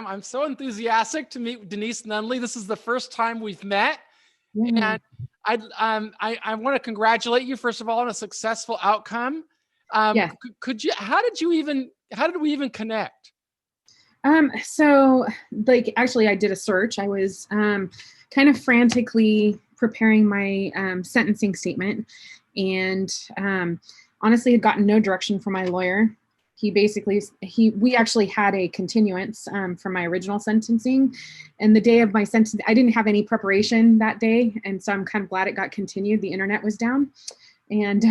I'm so enthusiastic to meet Denise Nunley. This is the first time we've met. Yeah. And I want to congratulate you, first of all, on a successful outcome. Yes. How did we even connect? So like, actually I did a search. I was, kind of frantically preparing my, sentencing statement, and, honestly had gotten no direction from my lawyer. We actually had a continuance, from my original sentencing, and the day of my sentence, I didn't have any preparation that day. And so I'm kind of glad it got continued. The internet was down, and,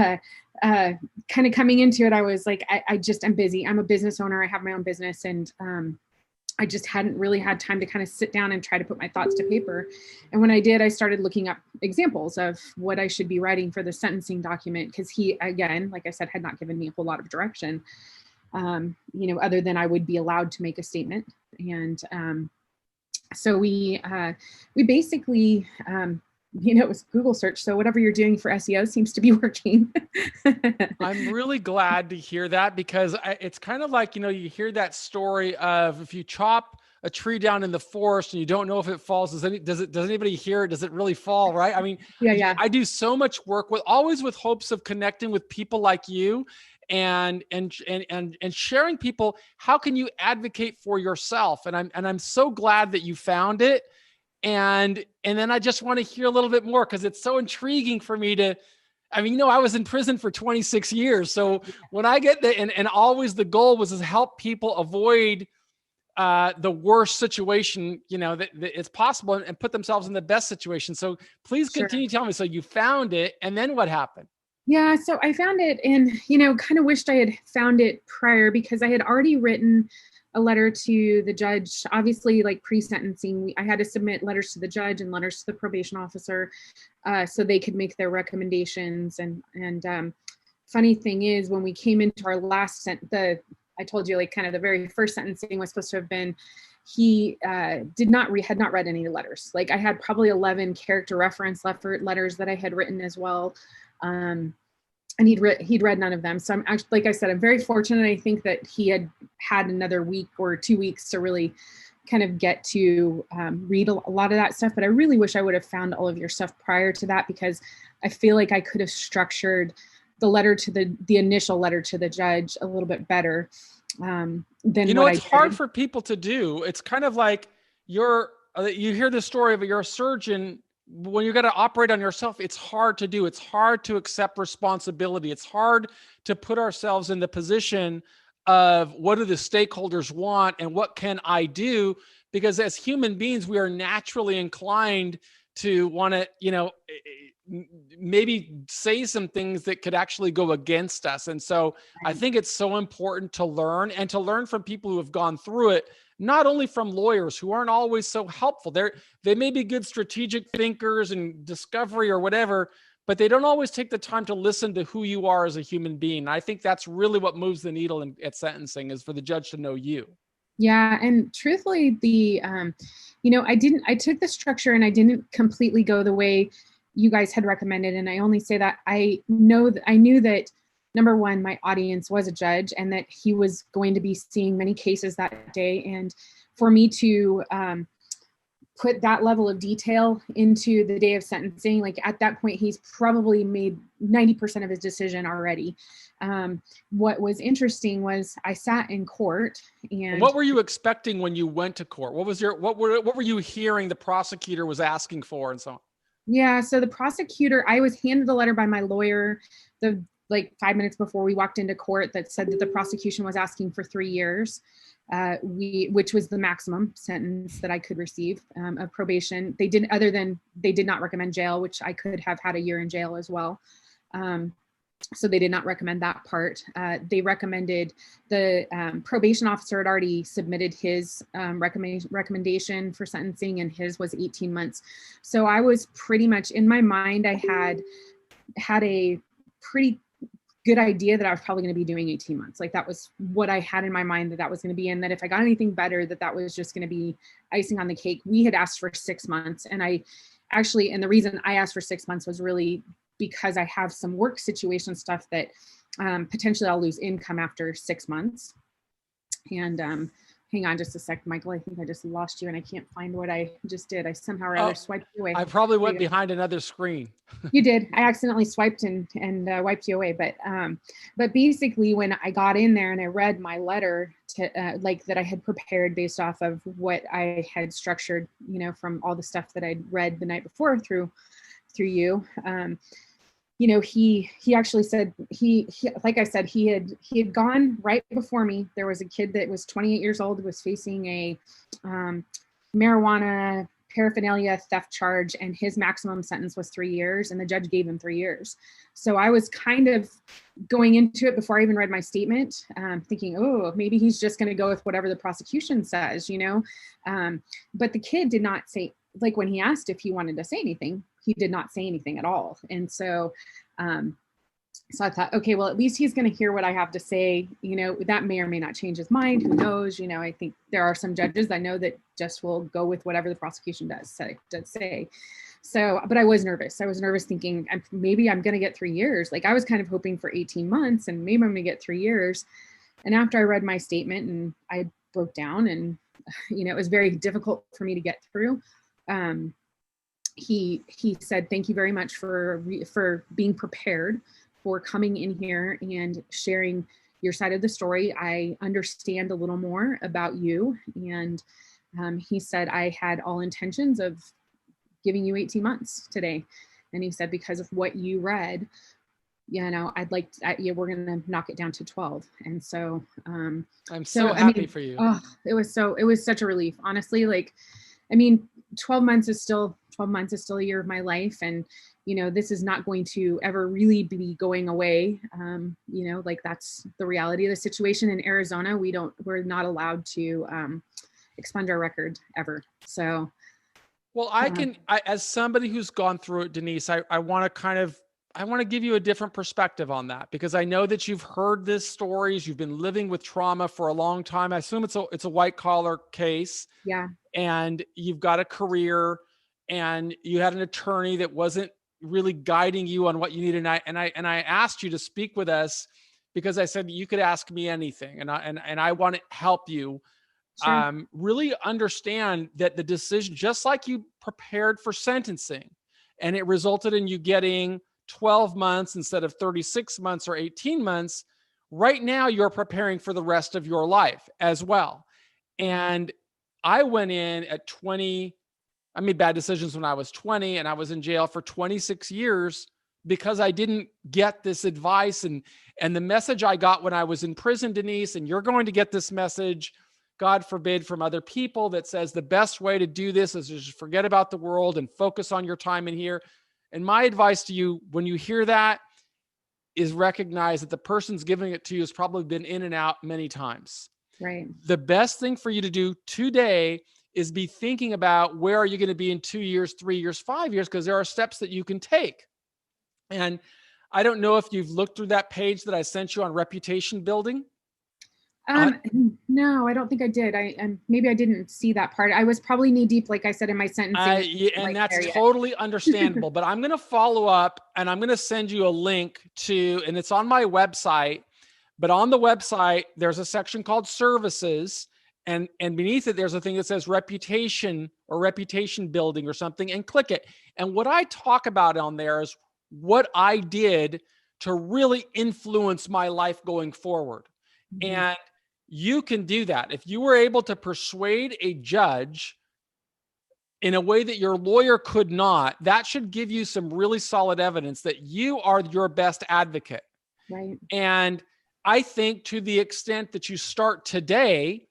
kind of coming into it, I was like, I'm busy. I'm a business owner. I have my own business. And, I just hadn't really had time to kind of sit down and try to put my thoughts to paper. And when I did, I started looking up examples of what I should be writing for the sentencing document. Because he, again, like I said, had not given me a whole lot of direction, other than I would be allowed to make a statement. And so we basically, it was Google search. So whatever you're doing for SEO seems to be working. I'm really glad to hear that, because it's kind of like, you hear that story of if you chop a tree down in the forest and you don't know if it falls, does anybody hear it? Does it really fall? Right. I mean, Yeah. I do so much work always with hopes of connecting with people like you and sharing people. How can you advocate for yourself? And I'm so glad that you found it. And then I just want to hear a little bit more, because it's so intriguing for me to, I was in prison for 26 years. So when I get there, and always the goal was to help people avoid the worst situation, that it's possible, and put themselves in the best situation. So please continue telling me. So you found it, and then what happened? Yeah, so I found it, and, kind of wished I had found it prior, because I had already written a letter to the judge. Obviously, like pre-sentencing, I had to submit letters to the judge and letters to the probation officer, so they could make their recommendations. And funny thing is, when we came into our last I told you, like, kind of the very first sentencing was supposed to have been, he had not read any letters. Like, I had probably 11 character reference letters that I had written as well. And he'd read none of them. So I'm actually, like I said, I'm very fortunate. I think that he had another week or 2 weeks to really kind of get to read a lot of that stuff. But I really wish I would have found all of your stuff prior to that, because I feel like I could have structured the letter to the initial letter to the judge a little bit better than it's hard for people to do. It's kind of like you hear the story of you're a surgeon. When you got to operate on yourself, it's hard to do. It's hard to accept responsibility. It's hard to put ourselves in the position of what do the stakeholders want and what can I do? Because as human beings, we are naturally inclined to want to, maybe say some things that could actually go against us. And so I think it's so important to learn, and to learn from people who have gone through it, not only from lawyers who aren't always so helpful. They may be good strategic thinkers and discovery or whatever, but they don't always take the time to listen to who you are as a human being. I think that's really what moves the needle at sentencing, is for the judge to know you. Yeah. And truthfully, I took the structure and I didn't completely go the way you guys had recommended. And I only say that I knew that, number one, my audience was a judge, and that he was going to be seeing many cases that day. And for me to put that level of detail into the day of sentencing, like at that point, he's probably made 90% of his decision already. What was interesting was I sat in court, and what were you expecting when you went to court? What were you hearing the prosecutor was asking for, and so on? Yeah. So the prosecutor, I was handed a letter by my lawyer, 5 minutes before we walked into court, that said that the prosecution was asking for 3 years, which was the maximum sentence that I could receive of probation. They did not recommend jail, which I could have had a year in jail as well. So they did not recommend that part. They recommended the probation officer had already submitted his recommendation for sentencing, and his was 18 months. So I was pretty much, in my mind, I had a pretty good idea that I was probably going to be doing 18 months. Like, that was what I had in my mind that was going to be, and that if I got anything better, that was just going to be icing on the cake. We had asked for 6 months, and the reason I asked for 6 months was really because I have some work situation stuff that potentially I'll lose income after 6 months. And Hang on just a sec, Michael. I think I just lost you and I can't find what I just did. I somehow or Oh, other swiped you away. I probably went behind another screen. You did. I accidentally swiped and wiped you away. But basically, when I got in there and I read my letter to like that I had prepared based off of what I had structured, you know, from all the stuff that I'd read the night before through you. You know, he actually said he like I said, he had gone right before me. There was a kid that was 28 years old, was facing a marijuana paraphernalia theft charge, and his maximum sentence was 3 years, and the judge gave him 3 years. So I was kind of going into it before I even read my statement, thinking, oh, maybe he's just going to go with whatever the prosecution says, you know. But the kid did not say, like when he asked if he wanted to say anything, he did not say anything at all. And so I thought, okay, well, at least he's going to hear what I have to say. You know, that may or may not change his mind. Who knows? You know, I think there are some judges I know that just will go with whatever the prosecution does say. So, but I was nervous. I was nervous thinking maybe I'm going to get 3 years. Like I was kind of hoping for 18 months and maybe I'm going to get 3 years. And after I read my statement and I broke down and, you know, it was very difficult for me to get through. He said, thank you very much for being prepared, for coming in here and sharing your side of the story. I understand a little more about you. And he said, I had all intentions of giving you 18 months today. And he said, because of what you read, you know, we're going to knock it down to 12. And so, I'm so happy for you. Oh, it was such a relief, honestly. Like, I mean, 12 months is still a year of my life. And, you know, this is not going to ever really be going away. You know, like that's the reality of the situation in Arizona. We're not allowed to expunge our record ever. So. Well, as somebody who's gone through it, Denise, I want to give you a different perspective on that, because I know that you've heard this stories. You've been living with trauma for a long time. I assume it's a white collar case. Yeah. And you've got a career and you had an attorney that wasn't really guiding you on what you needed. And I asked you to speak with us because I said, you could ask me anything. And I want to help you. Sure. Really understand that the decision, just like you prepared for sentencing and it resulted in you getting 12 months instead of 36 months or 18 months, right now you're preparing for the rest of your life as well. And I went in at 20. I made bad decisions when I was 20 and I was in jail for 26 years because I didn't get this advice and the message I got when I was in prison, Denise, and you're going to get this message, God forbid, from other people that says the best way to do this is just forget about the world and focus on your time in here. And my advice to you, when you hear that, is recognize that the person's giving it to you has probably been in and out many times. Right. The best thing for you to do today is be thinking about where are you going to be in 2 years, 3 years, 5 years, because there are steps that you can take. And I don't know if you've looked through that page that I sent you on reputation building. No, I don't think I did. Maybe I didn't see that part. I was probably knee deep, like I said, in my sentencing. And that's totally understandable, but I'm going to follow up and I'm going to send you a link to, and it's on my website, but on the website, there's a section called services. And beneath it, there's a thing that says reputation or reputation building or something, and click it. And what I talk about on there is what I did to really influence my life going forward. Mm-hmm. And you can do that. If you were able to persuade a judge in a way that your lawyer could not, that should give you some really solid evidence that you are your best advocate. Right. And I think to the extent that you start today,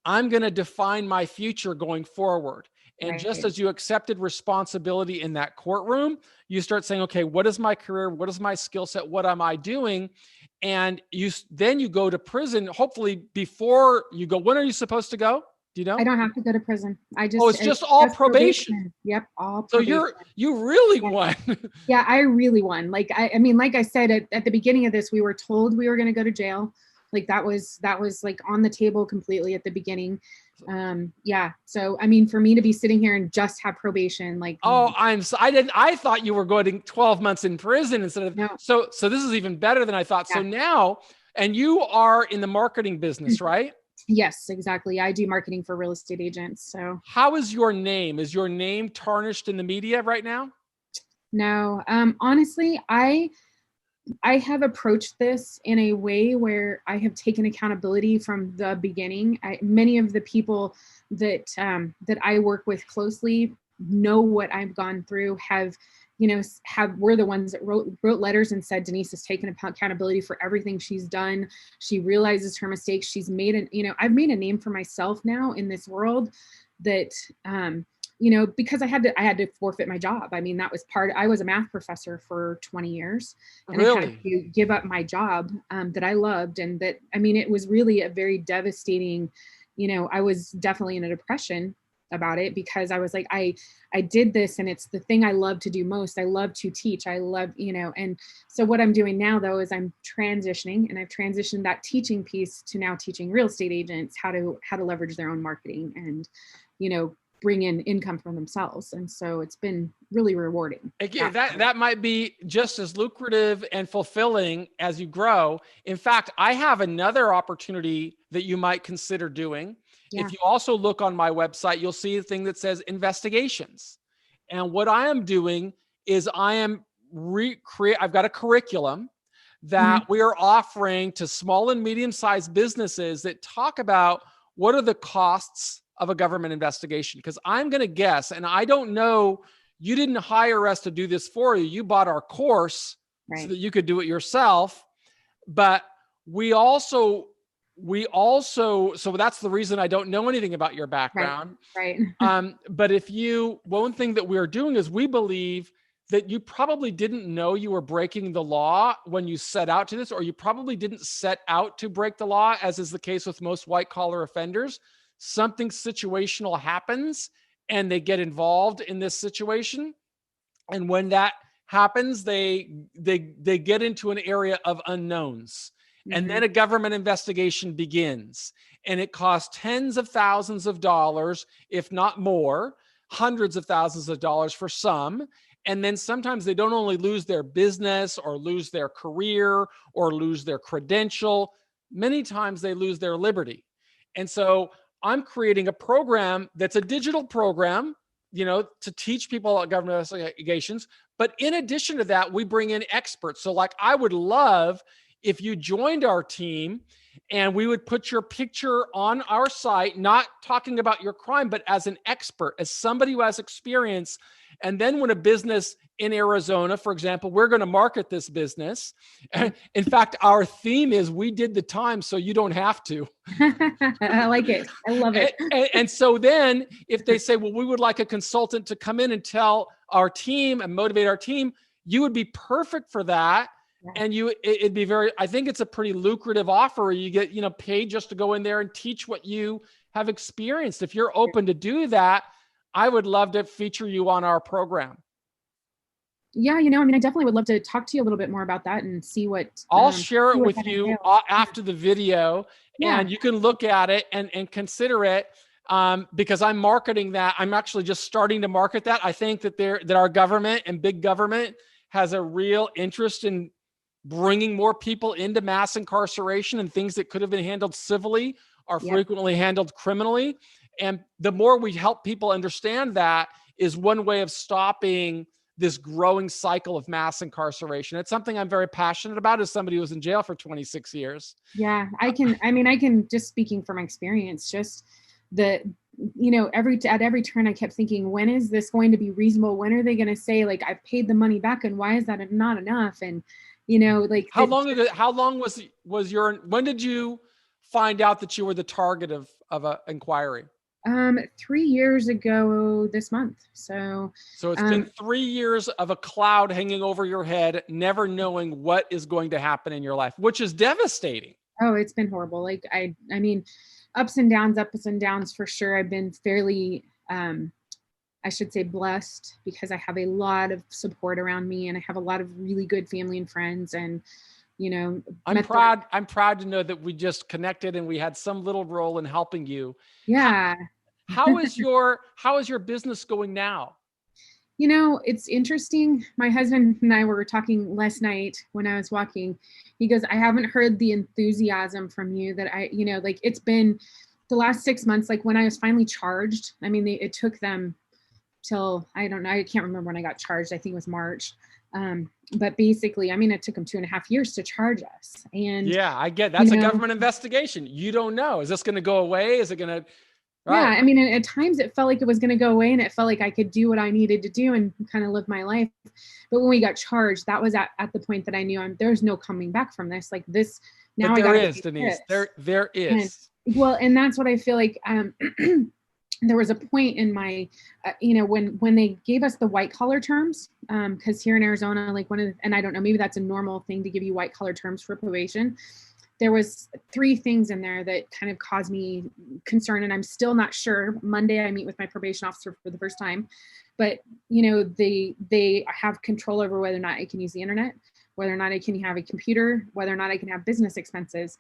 I'm going to define my future going forward. And right. Just as you accepted responsibility in that courtroom, you start saying, okay, what is my career? What is my skill set? What am I doing? And then you go to prison, hopefully before you go. When are you supposed to go? Do you know? I don't have to go to prison. It's just all probation. Yep. All probation. So you really won. Yeah, I really won. Like, I mean, like I said, at the beginning of this, we were told we were going to go to jail. Like that was like on the table completely at the beginning. Yeah. So, I mean, for me to be sitting here and just have probation, like, I thought you were going to 12 months in prison instead of, no. So this is even better than I thought. Yeah. So now, and you are in the marketing business, right? Yes, exactly. I do marketing for real estate agents. So How is your name? Is your name tarnished in the media right now? no, honestly, I have approached this in a way where I have taken accountability from the beginning. Many of the people that I work with closely know what I've gone through. Were the ones that wrote letters and said Denise has taken accountability for everything she's done. She realizes her mistakes. She's made I've made a name for myself now in this world that because I had to forfeit my job. I mean, I was a math professor for 20 years and I had Really? to give up my job that I loved. And it was really a very devastating, I was definitely in a depression about it because I was like, I did this and it's the thing I love to do most. I love to teach. I love, and so what I'm doing now though, is I'm transitioning, and I've transitioned that teaching piece to now teaching real estate agents how to leverage their own marketing and, bring in income for themselves. And so it's been really rewarding. Again, that might be just as lucrative and fulfilling as you grow. In fact, I have another opportunity that you might consider doing. Yeah. If you also look on my website, you'll see a thing that says investigations. And what I am doing is I am I've got a curriculum that we are offering to small and medium-sized businesses that talk about what are the costs of a government investigation. Because I'm going to guess, and I don't know, you didn't hire us to do this for you. You bought our course so that you could do it yourself. But we also, so that's the reason I don't know anything about your background. Right. But one thing that we're doing is we believe that you probably didn't know you were breaking the law when you set out to this, or you probably didn't set out to break the law, as is the case with most white collar offenders. Something situational happens and they get involved in this situation. And when that happens, they get into an area of unknowns. And then a government investigation begins, and it costs tens of thousands of dollars, if not more, hundreds of thousands of dollars for some. And then sometimes they don't only lose their business or lose their career or lose their credential. Many times they lose their liberty. And so I'm creating a program that's a digital program, to teach people about government investigations. But in addition to that, we bring in experts. So like, I would love if you joined our team and we would put your picture on our site, not talking about your crime, but as an expert, as somebody who has experience. And then when a business in Arizona, for example, we're going to market this business. In fact, our theme is we did the time so you don't have to. I like it. I love it. And so then if they say, well, we would like a consultant to come in and tell our team and motivate our team, you would be perfect for that. And it'd be I think it's a pretty lucrative offer. You get, paid just to go in there and teach what you have experienced. If you're open to do that, I would love to feature you on our program. Yeah, I definitely would love to talk to you a little bit more about that and see what I'll share it with you after the video, and you can look at it and consider it. Because I'm marketing that. I'm actually just starting to market that. I think that our government and big government has a real interest in bringing more people into mass incarceration, and things that could have been handled civilly are frequently handled criminally. And the more we help people understand that is one way of stopping this growing cycle of mass incarceration. It's something I'm very passionate about as somebody who was in jail for 26 years. Yeah, I can just speaking from experience, just at every turn I kept thinking, when is this going to be reasonable? When are they going to say, like, I've paid the money back, and why is that not enough? And how long was your, when did you find out that you were the target of an inquiry? 3 years ago this month. So it's been 3 years of a cloud hanging over your head, never knowing what is going to happen in your life, which is devastating. Oh, it's been horrible. Like, I mean, ups and downs for sure. I've been fairly, I should say, blessed, because I have a lot of support around me, and I have a lot of really good family and friends. And, I'm proud to know that we just connected and we had some little role in helping you. Yeah. How is your business going now? It's interesting. My husband and I were talking last night when I was walking. He goes, I haven't heard the enthusiasm from you that like it's been the last 6 months, like when I was finally charged. I mean, it took them till, I don't know, I can't remember when I got charged. I think it was March. But basically, I mean, it took them 2.5 years to charge us. And yeah, I get that's a government investigation. You don't know. Is this going to go away? Is it going to, right? Yeah, I mean, at times it felt like it was going to go away, and it felt like I could do what I needed to do and kind of live my life. But when we got charged, that was at the point that I knew there's no coming back from this. Like this, now but I got to there is, Denise. There is. And that's what I feel like. There was a point in my, when they gave us the white collar terms, because here in Arizona, like and I don't know, maybe that's a normal thing to give you white collar terms for probation. There was 3 things in there that kind of caused me concern, and I'm still not sure. Monday, I meet with my probation officer for the first time, but they have control over whether or not I can use the internet, whether or not I can have a computer, whether or not I can have business expenses,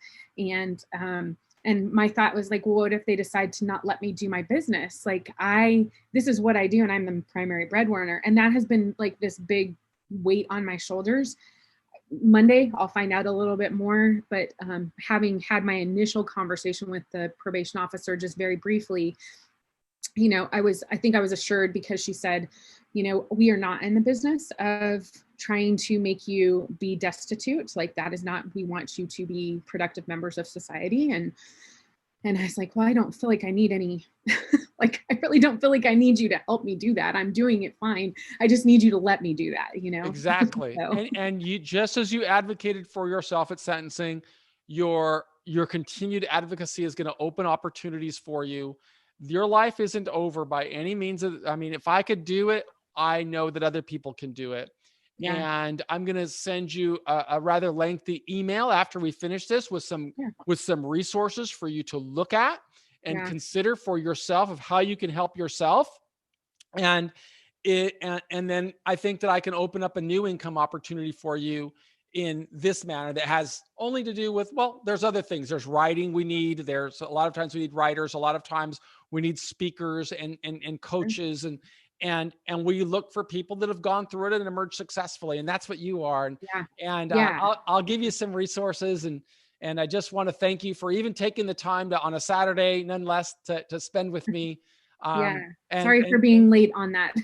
and my thought was like, well, what if they decide to not let me do my business? Like this is what I do, and I'm the primary breadwinner, and that has been like this big weight on my shoulders. Monday, I'll find out a little bit more, but having had my initial conversation with the probation officer just very briefly, I think I was assured, because she said, we are not in the business of trying to make you be destitute. Like that is not, we want you to be productive members of society. And I was like, well, I don't feel like I need any, like, I really don't feel like I need you to help me do that. I'm doing it fine. I just need you to let me do that, Exactly. So. And you, just as you advocated for yourself at sentencing, your continued advocacy is going to open opportunities for you. Your life isn't over by any means. I mean, if I could do it, I know that other people can do it. Yeah. And I'm going to send you a rather lengthy email after we finish this with some resources for you to look at and consider for yourself of how you can help yourself. And then I think that I can open up a new income opportunity for you in this manner that has only to do with, well, there's other things. There's writing we need. There's a lot of times we need writers. A lot of times we need speakers and coaches and we look for people that have gone through it and emerged successfully. And that's what you are. I'll give you some resources and I just want to thank you for even taking the time to, on a Saturday, nonetheless, to spend with me. Sorry for being late on that.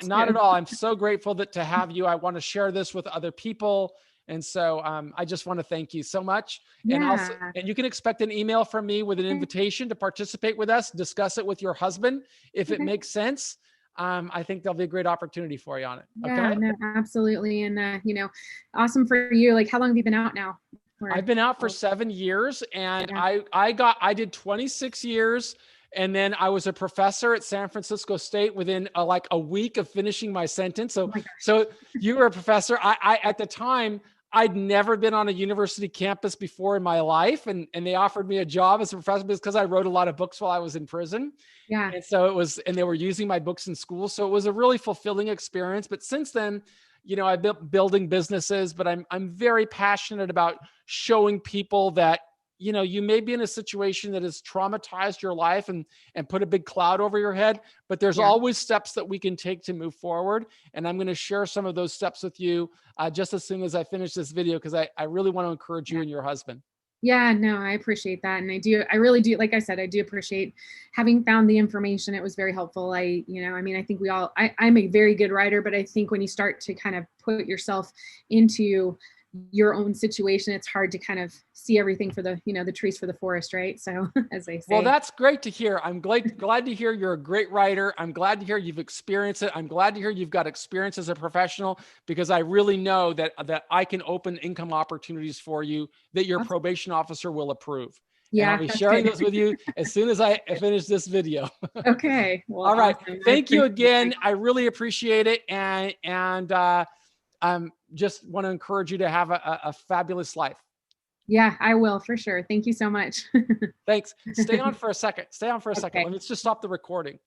not at all. I'm so grateful to have you. I want to share this with other people. And so I just want to thank you so much. And you can expect an email from me with an invitation to participate with us, discuss it with your husband. If it makes sense, I think there'll be a great opportunity for you on it. Okay? Yeah, no, absolutely. And, awesome for you. Like, how long have you been out now? I've been out for 7 years, and I did 26 years. And then I was a professor at San Francisco State within like a week of finishing my sentence. So you were a professor. I at the time, I'd never been on a university campus before in my life. And they offered me a job as a professor because I wrote a lot of books while I was in prison. Yeah. And so and they were using my books in school. So it was a really fulfilling experience. But since then, I've been building businesses, but I'm very passionate about showing people that, you may be in a situation that has traumatized your life and put a big cloud over your head, but there's always steps that we can take to move forward. And I'm going to share some of those steps with you just as soon as I finish this video, because I really want to encourage you and your husband. Yeah, no, I appreciate that. And I really do. Like I said, I do appreciate having found the information. It was very helpful. I think I'm a very good writer, but I think when you start to kind of put yourself into your own situation, it's hard to kind of see everything for the trees for the forest, right? So as they say. Well, that's great to hear. I'm glad to hear you're a great writer. I'm glad to hear you've experienced it. I'm glad to hear you've got experience as a professional, because I really know that I can open income opportunities for you that your probation officer will approve. Yeah, and I'll be sharing those with you as soon as I finish this video. Okay. Well, all right. Awesome. Thank you again. I really appreciate it. And just want to encourage you to have a fabulous life. Yeah, I will for sure. Thank you so much. Thanks. Stay on for a second. Let's just stop the recording.